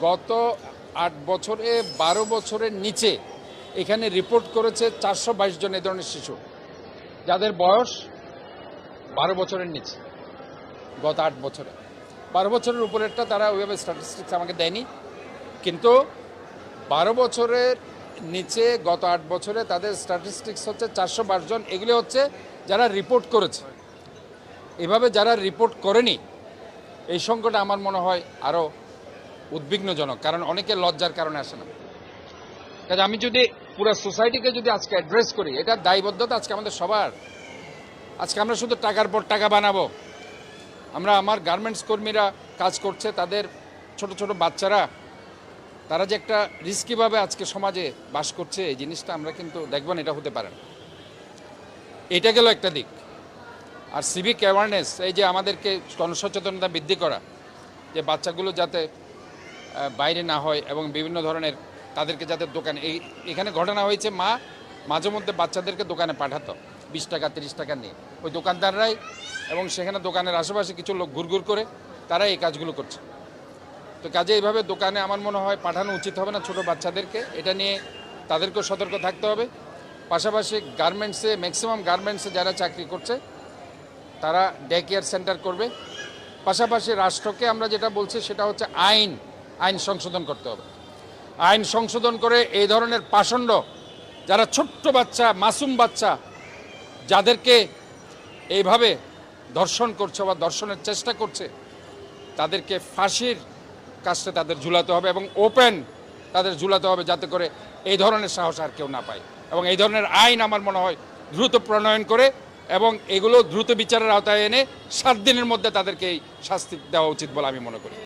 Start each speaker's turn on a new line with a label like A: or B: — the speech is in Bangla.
A: গত ৮ বছরে ১২ বছরের নিচে এখানে রিপোর্ট করেছে ৪২২ জন এ ধরনের শিশু, যাদের বয়স ১২ বছরের নিচে। গত ৮ বছরে ১২ বছরের উপরেরটা তারা ওইভাবে স্ট্যাটিস্টিক্স আমাকে দেয়নি, কিন্তু ১২ বছরের নিচে গত ৮ বছরে তাদের স্ট্যাটিস্টিক্স হচ্ছে ৪২২ জন। এগুলি হচ্ছে যারা রিপোর্ট করেছে। এভাবে যারা রিপোর্ট করেনি, এই সংখ্যাটা আমার মনে হয় আরও উদ্বিগ্নজনক, কারণ অনেকে লজ্জার কারণে আসে না। কাজে আমি যদি পুরো সোসাইটিকে যদি আজকে অ্যাড্রেস করি, এটার দায়বদ্ধতা আজকে আমাদের সবার। আজকে আমরা শুধু টাকার পর টাকা বানাবো। আমার গার্মেন্টস কর্মীরা কাজ করছে, তাদের ছোট ছোট বাচ্চারা, তারা যে একটা রিস্কিভাবে আজকে সমাজে বাস করছে, এই জিনিসটা আমরা কিন্তু দেখবেন, এটা হতে পারে না। এটা গেল একটা দিক। আর সিভিক অ্যাওয়ারনেস, এই যে আমাদেরকে জনসচেতনতা বৃদ্ধি করা, যে বাচ্চাগুলো যাতে বাইরে না হয় এবং বিভিন্ন ধরনের তাদেরকে যাতে দোকানে, এখানে ঘটনা হয়েছে, মাঝে মধ্যে বাচ্চাদেরকে দোকানে পাঠাতো ২০ টাকা ৩০ টাকা নিয়ে, ওই দোকানদাররাই, এবং সেখানে দোকানের আশেপাশে কিছু লোক ঘুরঘুর করে তারা এই কাজগুলো করছে। তো কাজে এইভাবে দোকানে আমার মনে হয় পাঠানো উচিত হবে না ছোট বাচ্চাদেরকে। এটা নিয়ে তাদেরকেও সতর্ক থাকতে হবে। পাশাপাশি গার্মেন্টসে, ম্যাক্সিমাম গার্মেন্টসে যারা চাকরি করছে তারা ডে কেয়ার সেন্টার করবে। পাশাপাশি রাষ্ট্রকে আমরা যেটা বলছি সেটা হচ্ছে আইন সংশোধন করতে হবে। আইন সংশোধন করে এই ধরনের পাষণ্ড, যারা ছোট্ট বাচ্চা, মাসুম বাচ্চা, যাদেরকে এইভাবে ধর্ষণ করছে বা ধর্ষণের চেষ্টা করছে, তাদেরকে ফাঁসির কাজটা তাদের ঝুলাতে হবে এবং ওপেন তাদের ঝুলাতে হবে, যাতে করে এই ধরনের সাহস আর কেউ না পায়। এবং এই ধরনের আইন আমার মনে হয় দ্রুত প্রণয়ন করে এবং এগুলো দ্রুত বিচারের আওতায় এনে 7 দিনের মধ্যে তাদেরকে এই শাস্তি দেওয়া উচিত বলে আমি মনে করি।